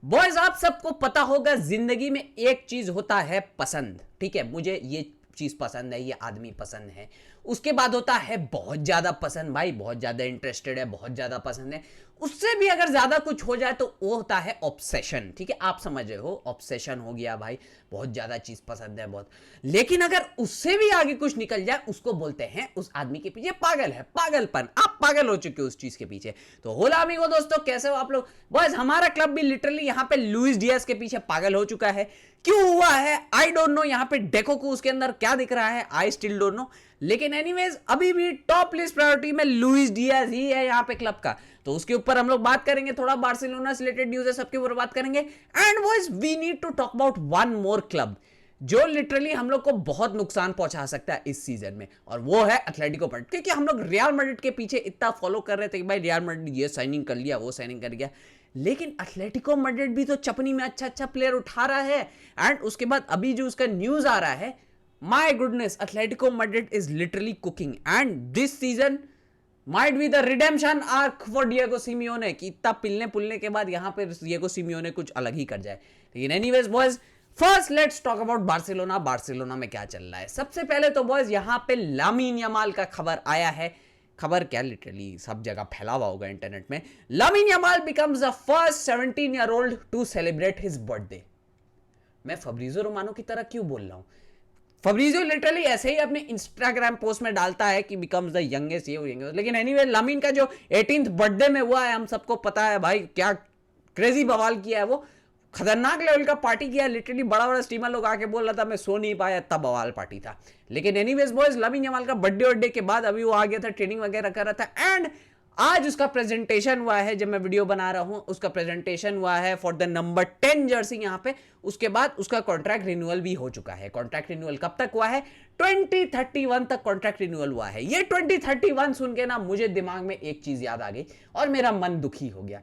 Boys आप सबको पता होगा जिंदगी में एक चीज होता है पसंद, ठीक है, मुझे ये चीज पसंद है, ये आदमी पसंद है। उसके बाद होता है बहुत ज्यादा पसंद, भाई बहुत ज्यादा इंटरेस्टेड है, बहुत ज्यादा पसंद है। उससे भी अगर ज्यादा कुछ हो जाए तो वो होता है ऑब्सेशन, ठीक है, आप समझ रहे हो, ऑब्सेशन हो गया भाई, बहुत ज्यादा चीज पसंद है बहुत। लेकिन अगर उससे भी आगे कुछ निकल जाए उसको बोलते हैं उस आदमी के पीछे पागल है, पागलपन, आप पागल हो चुके हो उस चीज के पीछे। तो होला अमीगो दोस्तों, कैसे हो आप लोग? बस हमारा क्लब भी लिटरली यहाँ पे लुइस डियाज के पीछे पागल हो चुका है। क्यों हुआ है आई डोंट नो, यहाँ पे डेको को उसके अंदर क्या दिख रहा है आई स्टिल डोंट नो। लेकिन एनीवेज अभी भी टॉप लिस्ट प्रायोरिटी में लुइस डियाज ही है यहाँ पे क्लब का, तो उसके ऊपर हम लोग बात करेंगे। थोड़ा बार्सिलोना से रिलेटेड न्यूज है, सबके ऊपर बात करेंगे। And boys we need to talk about one more club जो लिटरली हम लोग को बहुत नुकसान पहुंचा सकता है इस सीजन में, और वो है एथलेटिको मैड्रिड। क्योंकि हम लोग रियल मैड्रिड के पीछे इतना फॉलो कर रहे थे कि भाई रियल मैड्रिड ये साइनिंग कर लिया, वो साइनिंग कर लिया, लेकिन एथलेटिको मैड्रिड भी तो चपनी में अच्छा अच्छा प्लेयर उठा रहा है। एंड उसके बाद अभी जो उसका न्यूज आ रहा है, my goodness, Atletico Madrid is literally cooking and this season might be the redemption arc for Diego Simeone, कि इतना पिलने पुलने के बाद यहां पे डिएगो सिमियोने कुछ अलग ही कर जाए। लेकिन anyways boys, first let's talk about Barcelona. Barcelona में क्या चल रहा है? सबसे पहले तो बॉयज यहां पे लामीन यमाल का खबर आया है। खबर क्या, लिटरली सब जगह फैला हुआ होगा इंटरनेट में। Lamine Yamal becomes the first 17-year-old to celebrate his birthday. मैं फब्रिजो रोमानो की तरह क्यों बोल रहा हूं? फब्रिजियो लिटरली ऐसे ही अपने इंस्टाग्राम पोस्ट में डालता है कि बिकम्स द यंगेस्ट ये यंगेस्ट, लेकिन एनीवे लामीन का जो 18th बर्थडे में हुआ है हम सबको पता है भाई, क्या क्रेजी बवाल किया है वो, खतरनाक लेवल का पार्टी किया। लिटरली बड़ा बड़ा स्ट्रीमर लोग आके बोल रहा था मैं सो नहीं पाया, तब बवाल पार्टी था। लेकिन एनीवेज बॉयज, लामीन यमाल का बर्थडे के बाद अभी वो आ गया था, ट्रेनिंग वगैरह कर रहा था। एंड आज उसका प्रेजेंटेशन हुआ है, जब मैं वीडियो बना रहा हूं उसका प्रेजेंटेशन हुआ है फॉर द नंबर 10 जर्सी यहां पे। उसके बाद उसका कॉन्ट्रैक्ट रिन्यूअल भी हो चुका है। कॉन्ट्रैक्ट रिन्यूअल कब तक हुआ है? 2031 तक कॉन्ट्रैक्ट रिन्यूअल हुआ है। ये 2031 सुन के ना मुझे दिमाग में एक चीज याद आ गई और मेरा मन दुखी हो गया।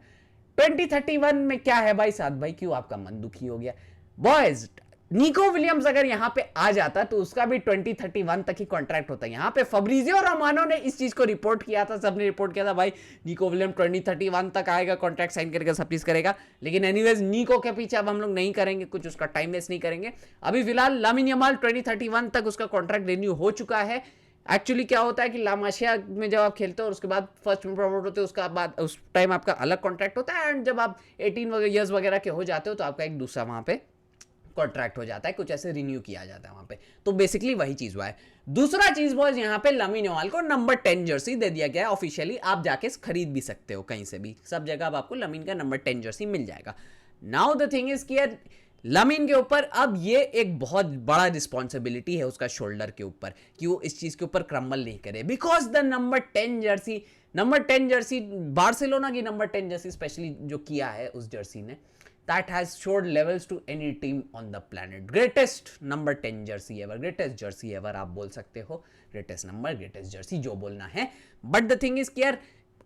2031 में क्या है भाई साथ भाई, क्यों आपका मन दुखी हो गया? बॉयज, निको विलियम्स अगर यहां पे आ जाता तो उसका भी 2031 तक ही कॉन्ट्रैक्ट होता। यहां पे फब्रिजियो रोमानो ने इस चीज को रिपोर्ट किया था, सबने रिपोर्ट किया था भाई निको विलियम 2031 तक आएगा, कॉन्ट्रैक्ट साइन करके सब चीज करेगा। लेकिन एनीवेज निको के पीछे अब हम लोग नहीं करेंगे कुछ, उसका टाइम वेस्ट नहीं करेंगे। अभी फिलहाल लामीन यमाल 2031 तक उसका कॉन्ट्रैक्ट रिन्यू हो चुका है। एक्चुअली क्या होता है कि लामाशिया में जब आप खेलते हो और उसके बाद फर्स्ट में प्रमोट होते हो, उसका बाद उस टाइम आपका अलग कॉन्ट्रैक्ट होता है। एंड जब आप 18 ईयर्स वगैरह के हो जाते हो तो आपका एक दूसरा वहां पे कॉन्ट्रैक्ट हो जाता है, कुछ ऐसे रिन्यू किया जाता है वहां पे। तो बेसिकली वही चीज हुआ है। दूसरा चीज बॉयज, यहां पे लामीन यमाल को नंबर 10 जर्सी दे दिया गया है ऑफिशियली। आप जाके खरीद भी सकते हो कहीं से भी, सब जगह अब आपको लामीन का नंबर 10 जर्सी मिल जाएगा। नाउ द थिंग इज कि लामीन के ऊपर अब ये एक बहुत बड़ा रिस्पॉन्सिबिलिटी है उसका शोल्डर के ऊपर कि वो इस चीज के ऊपर क्रम्बल नहीं करे, because the number 10 Jersey Barcelona की नंबर 10 जर्सी स्पेशली जो किया है उस जर्सी ने, that has showed levels to any team on the planet. Greatest number 10 jersey ever, greatest jersey ever आप बोल सकते हो, greatest number, greatest jersey जो बोलना है। But the thing is कि यार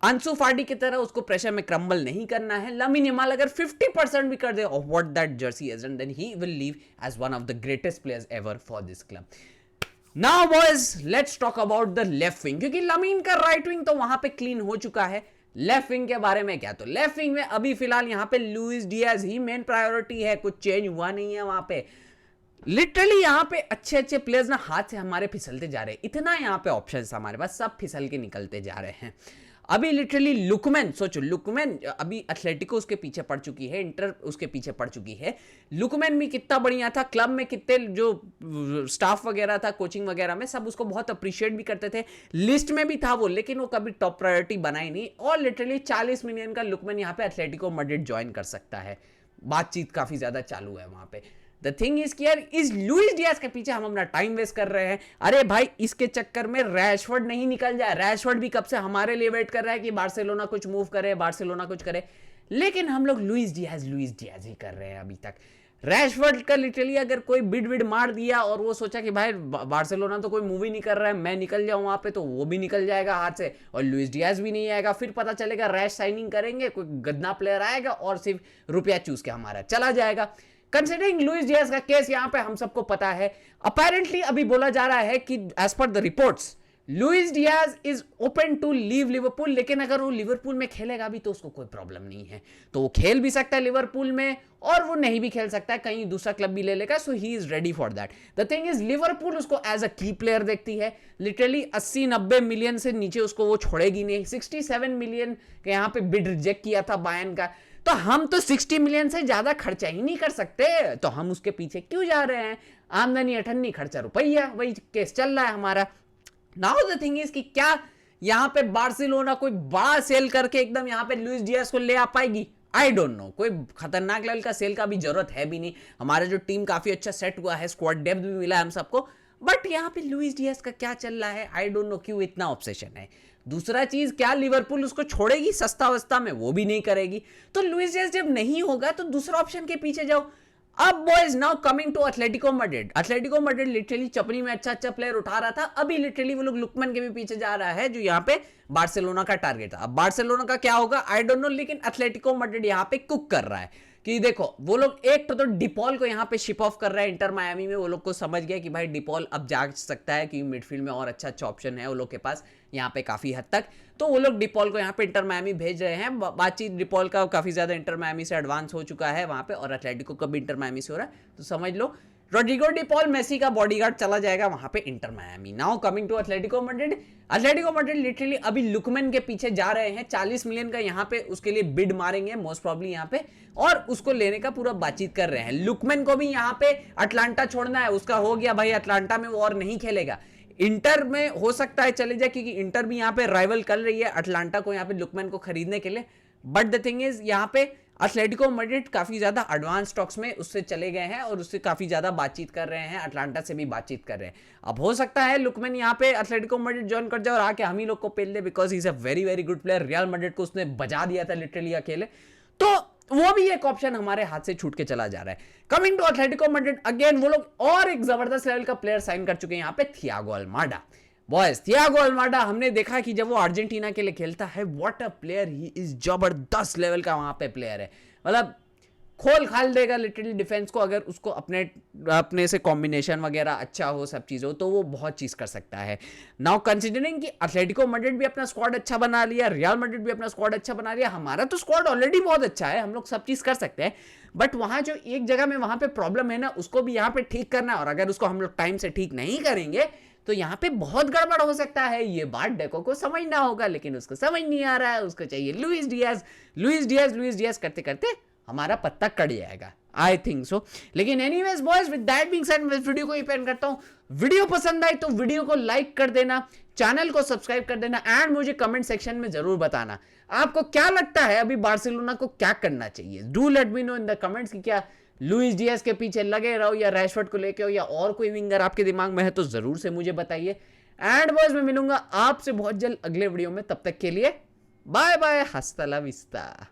अंसु फाटी की तरह उसको प्रेशर में क्रम्बल नहीं करना है। लामीन यमाल अगर 50% भी कर दे of what that jersey is, and then he will leave as one of the greatest players ever for this club. Now boys, let's talk about the left wing, क्योंकि लामीन का right wing तो वहां पे clean हो चुका है। Left wing के बारे में क्या, तो लेफ्ट विंग में अभी फिलहाल यहां पे लुइस डियाज ही मेन प्रायोरिटी है, कुछ चेंज हुआ नहीं है वहां पे। लिटरली यहां पे अच्छे अच्छे प्लेयर्स ना हाथ से हमारे फिसलते जा रहे हैं, इतना यहां पे ऑप्शंस हमारे पास, सब फिसल के निकलते जा रहे हैं। अभी लिटरली लुकमैन, सोचो लुकमैन अभी एथलेटिको उसके पीछे पड़ चुकी है, इंटर उसके पीछे पड़ चुकी है। लुकमैन भी कितना बढ़िया था, क्लब में कितने जो स्टाफ वगैरह था कोचिंग वगैरह में सब उसको बहुत अप्रिशिएट भी करते थे, लिस्ट में भी था वो, लेकिन वो कभी टॉप प्रायोरिटी बना ही नहीं। और लिटरली 40 मिलियन का लुकमैन यहाँ पे एथलेटिको मैड्रिड ज्वाइन कर सकता है, बातचीत काफी ज्यादा चालू है वहां पे। द थिंग इज कि यार इस लुइस डियाज के पीछे हम अपना टाइम वेस्ट कर रहे हैं। अरे भाई इसके चक्कर में रैशफोर्ड नहीं निकल जाए, रैशफोर्ड भी कब से हमारे लिए वेट कर रहा है कि बार्सिलोना कुछ मूव करे, बार्सिलोना कुछ करे, लेकिन हम लोग लुइस डियाज ही कर रहे हैं अभी तक। रैशफोर्ड का लिटरली अगर कोई बिड मार दिया और वो सोचा कि भाई बार्सिलोना तो कोई मूव ही नहीं कर रहा है, मैं निकल जाऊं वहां पे, तो वो भी निकल जाएगा हाथ से और लुइस डियाज भी नहीं आएगा। फिर पता चलेगा रैश साइनिंग करेंगे, कोई गद्दा प्लेयर आएगा और सिर्फ रुपया चूस के हमारा चला जाएगा। कंसिडरिंग लुइस डियाज का केस यहां पे हम सबको पता है, अपेरेंटली अभी बोला जा रहा है कि as per the reports Luis Diaz is open to leave Liverpool, लेकिन अगर वो लिवरपूल में खेलेगा भी तो उसको कोई प्रॉब्लम नहीं है, तो वो खेल भी सकता है लिवरपूल में और वो नहीं भी खेल सकता है, कहीं दूसरा क्लब भी ले लेगा, so he is ready for that. The thing is Liverpool उसको एज अ की प्लेयर देखती है, लिटरली 80-90 मिलियन से नीचे उसको वो छोड़ेगी नहीं। 67 मिलियन के यहाँ पे बिड रिजेक्ट किया था बायर्न का, तो हम तो 60 मिलियन से ज्यादा खर्चा ही नहीं कर सकते, तो हम उसके पीछे क्यों जा रहे हैं। आमदनी अठन्नी, खर्चा रुपया, वही केस चल रहा है हमारा। नाउ द थिंग इज कि क्या यहां पे बार्सिलोना कोई बड़ा सेल करके एकदम यहां पे लुइस डियाज को ले आ पाएगी? आई डोंट नो, कोई खतरनाक लेवल का सेल का भी जरूरत है भी नहीं, हमारा जो टीम काफी अच्छा सेट हुआ है, स्क्वाड डेप्थ भी मिला है हम सबको, बट यहां पे लुइस डियाज का क्या चल रहा है, आई डोंट नो क्यों इतना ऑब्सेशन है। दूसरा चीज, क्या लिवरपूल उसको छोड़ेगी सस्ता वस्ता में? वो भी नहीं करेगी। तो लुइस डियाज जब नहीं होगा तो दूसरा ऑप्शन के पीछे जाओ। अब boys now coming to Atletico Madrid. Atletico Madrid literally चपनी में अच्छा अच्छा प्लेयर उठा रहा था, अभी लिटरली वो लोग लुकमन के भी पीछे जा रहा है जो यहाँ पे बार्सिलोना का टारगेट था। अब बार्सिलोना का क्या होगा आई डोंट नो, लेकिन एथलेटिको मैड्रिड यहाँ पे कुक कर रहा है कि देखो वो लोग एक तो डिपॉल को यहाँ पे शिप ऑफ कर रहा है इंटर मायामी में, वो लोग को समझ गया कि भाई डिपॉल अब जा सकता है, कि मिडफील्ड में और अच्छा अच्छा ऑप्शन है वो लोग के पास यहाँ पे काफी हद तक, तो वो लोग डिपॉल को यहाँ पे इंटर मायामी भेज रहे हैं। बातचीत डिपॉल का काफी ज्यादा इंटर मायामी से एडवांस हो चुका है वहां पे, और एथलेटिको का भी इंटर मायामी से हो रहा है, तो समझ लो रोड्रिगो डिपॉल मेसी का बॉडीगार्ड चला जाएगा वहां पे Inter Miami. Now coming to Atletico Madrid. Atletico Madrid literally अभी लुकमन के पीछे जा रहे हैं, 40 मिलियन का यहाँ पे उसके लिए बिड मारेंगे मोस्ट प्रॉब्ली यहाँ पे, और उसको लेने का पूरा बातचीत कर रहे हैं। लुकमन को भी यहाँ पे अटलांटा छोड़ना है, उसका हो गया भाई, अटलांटा में वो और नहीं खेलेगा। इंटर में हो सकता है चले जाए, क्योंकि इंटर भी यहाँ पे राइवल कर रही है अटलांटा को यहाँ पे लुकमैन को खरीदने के लिए, बट द थिंग इज यहाँ पे एथलेटिको मैड्रिड काफी ज्यादा एडवांस टॉक्स में उससे चले गए हैं और उससे काफी ज्यादा बातचीत कर रहे हैं, अटलांटा से भी बातचीत कर रहे हैं। अब हो सकता है लुकमैन यहाँ पे एथलेटिको मैड्रिड ज्वाइन कर जाए और आके हम ही लोग को पेल दे, because he is a very very good player. Real Madrid को उसने बजा दिया था लिटरली अकेले, तो वो भी एक ऑप्शन हमारे हाथ से छूट के चला जा रहा है। Coming to Atletico Madrid again, वो लोग और एक जबरदस्त लेवल का प्लेयर साइन कर चुके हैं यहाँ पे, Thiago Alameda. Boys Thiago Alameda हमने देखा कि जब वो अर्जेंटीना के लिए खेलता है, what a player he is, जबरदस्त लेवल का वहां पे प्लेयर है, मतलब खोल खाल देगा लिटरली डिफेंस को, अगर उसको अपने से कॉम्बिनेशन वगैरह अच्छा हो, सब चीज़ हो, तो वो बहुत चीज़ कर सकता है। नाउ कंसिडरिंग कि एथलेटिको मैड्रिड भी अपना स्क्वाड अच्छा बना लिया, रियल मैड्रिड भी अपना स्क्वाड अच्छा बना लिया, हमारा तो स्क्वाड ऑलरेडी बहुत अच्छा है, हम लोग सब चीज़ कर सकते हैं, बट वहाँ जो एक जगह में वहाँ पे प्रॉब्लम है ना, उसको भी यहाँ पे ठीक करना है, और अगर उसको हम लोग टाइम से ठीक नहीं करेंगे तो यहाँ पे बहुत गड़बड़ हो सकता है। ये बात डेको को समझना होगा, लेकिन उसको समझ नहीं आ रहा है, उसको चाहिए Luis Diaz, Luis Diaz, Luis Diaz करते करते हमारा पत्ता कट जाएगा, आई थिंक सो। लेकिन anyways boys, with that being said मैं इस वीडियो को एंड करता हूं। वीडियो पसंद आई तो वीडियो को लाइक कर देना, चैनल को सब्सक्राइब कर देना, एंड मुझे कमेंट सेक्शन में जरूर बताना आपको क्या लगता है अभी बार्सिलोना को क्या करना चाहिए। Do let me know in the comments कि क्या लुइस डियाज के पीछे लगे रहो या रैशफोर्ड को लेके हो, या और कोई विंगर आपके दिमाग में है तो जरूर से मुझे बताइए। एंड बॉयज मैं मिलूंगा आपसे बहुत जल्द अगले वीडियो में, तब तक के लिए बाय बाय, हस्ता ला विस्ता।